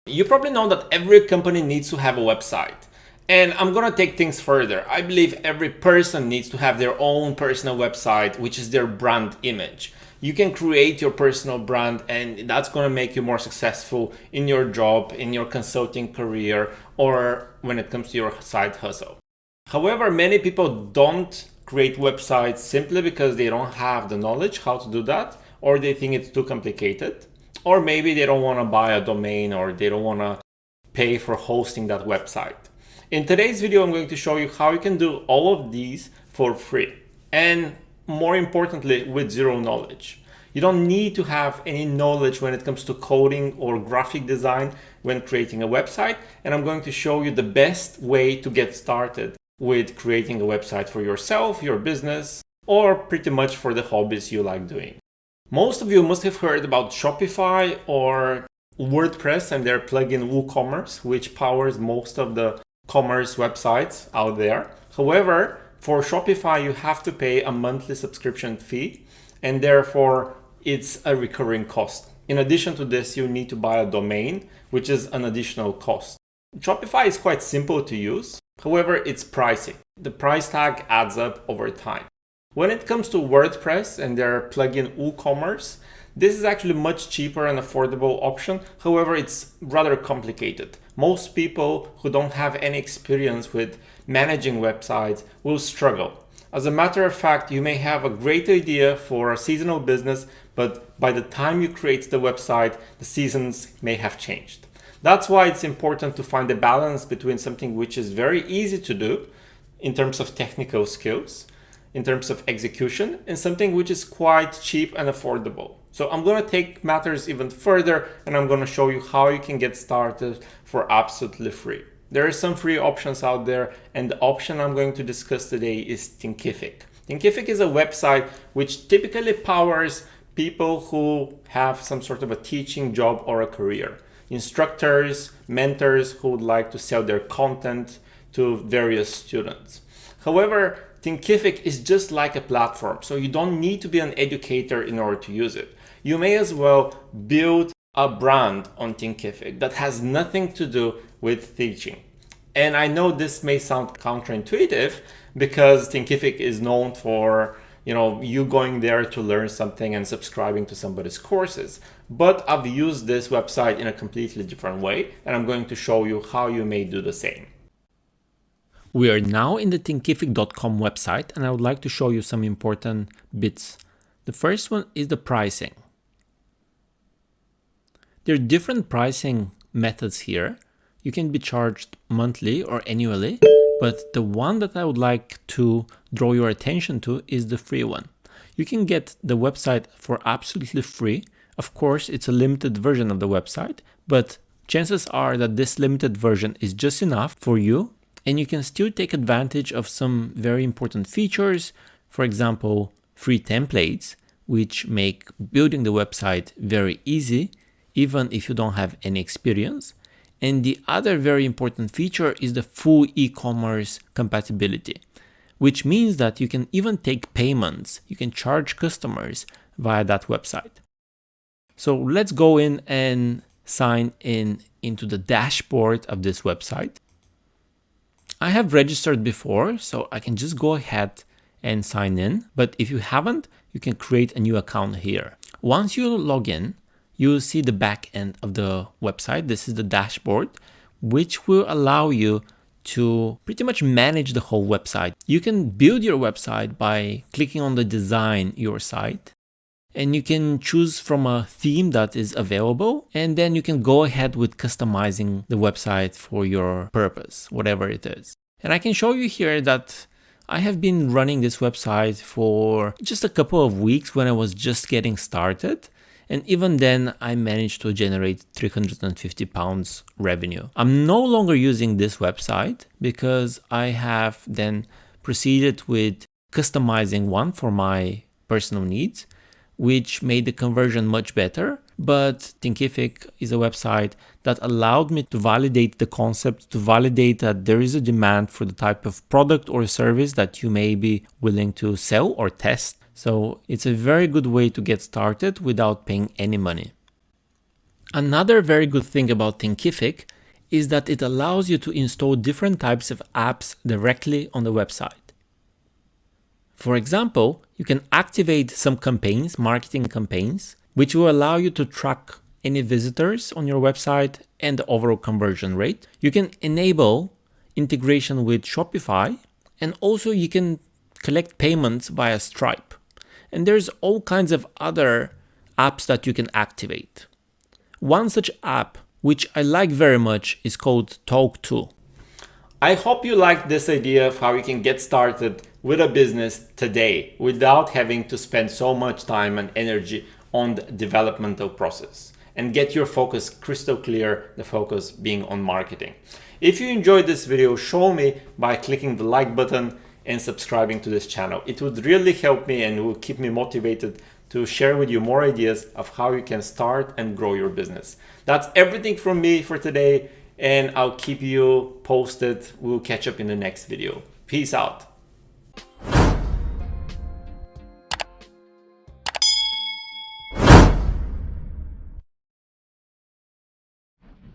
You probably know that every company needs to have a website. And I'm gonna take things further. I believe every person needs to have their own personal website, which is their brand image. You can create your personal brand, and that's gonna make you more successful in your job, in your consulting career, or when it comes to your side hustle. However, many people don't create websites simply because they don't have the knowledge how to do that, or they think it's too complicated, or maybe they don't want to buy a domain, or they don't want to pay for hosting that website. In today's video, I'm going to show you how you can do all of these for free, and more importantly, with zero knowledge. You don't need to have any knowledge when it comes to coding or graphic design when creating a website, and I'm going to show you the best way to get started with creating a website for yourself, your business, or pretty much for the hobbies you like doing. Most of you must have heard about Shopify or WordPress and their plugin WooCommerce, which powers most of the commerce websites out there. However, for Shopify, you have to pay a monthly subscription fee, and therefore it's a recurring cost. In addition to this, you need to buy a domain, which is an additional cost. Shopify is quite simple to use. However, it's pricey. The price tag adds up over time. When it comes to WordPress and their plugin WooCommerce, this is actually much cheaper and affordable option. However, it's rather complicated. Most people who don't have any experience with managing websites will struggle. As a matter of fact, you may have a great idea for a seasonal business, but by the time you create the website, the seasons may have changed. That's why it's important to find a balance between something which is very easy to do in terms of technical skills, in terms of execution, and something which is quite cheap and affordable. So I'm going to take matters even further, and I'm going to show you how you can get started for absolutely free. There are some free options out there, and the option I'm going to discuss today is Thinkific. Thinkific is a website which typically powers people who have some sort of a teaching job or a career. Instructors, mentors who would like to sell their content to various students. However, Thinkific is just like a platform, so you don't need to be an educator in order to use it. You may as well build a brand on Thinkific that has nothing to do with teaching. And I know this may sound counterintuitive because Thinkific is known for you going there to learn something and subscribing to somebody's courses. But I've used this website in a completely different way, and I'm going to show you how you may do the same. We are now in the Thinkific.com website, and I would like to show you some important bits. The first one is the pricing. There are different pricing methods here. You can be charged monthly or annually, but the one that I would like to draw your attention to is the free one. You can get the website for absolutely free. Of course, it's a limited version of the website, but chances are that this limited version is just enough for you, and you can still take advantage of some very important features. For example, free templates, which make building the website very easy, even if you don't have any experience. And the other very important feature is the full e-commerce compatibility, which means that you can even take payments. You can charge customers via that website. So let's go in and sign in into the dashboard of this website. I have registered before, so I can just go ahead and sign in. But if you haven't, you can create a new account here. Once you log in, you'll see the back end of the website. This is the dashboard, which will allow you to pretty much manage the whole website. You can build your website by clicking on the design your site, and you can choose from a theme that is available, and then you can go ahead with customizing the website for your purpose, whatever it is. And I can show you here that I have been running this website for just a couple of weeks when I was just getting started. And even then, I managed to generate £350 revenue. I'm no longer using this website because I have then proceeded with customizing one for my personal needs, which made the conversion much better. But Thinkific is a website that allowed me to validate the concept, to validate that there is a demand for the type of product or service that you may be willing to sell or test. So it's a very good way to get started without paying any money. Another very good thing about Thinkific is that it allows you to install different types of apps directly on the website. For example, you can activate some campaigns, marketing campaigns, which will allow you to track any visitors on your website and the overall conversion rate. You can enable integration with Shopify, and also you can collect payments via Stripe. And there's all kinds of other apps that you can activate. One such app, which I like very much, is called Talk2. I hope you liked this idea of how you can get started with a business today without having to spend so much time and energy on the developmental process, and get your focus crystal clear, the focus being on marketing. If you enjoyed this video, show me by clicking the like button and subscribing to this channel. It would really help me and will keep me motivated to share with you more ideas of how you can start and grow your business. That's everything from me for today, and I'll keep you posted. We'll catch up in the next video. Peace out.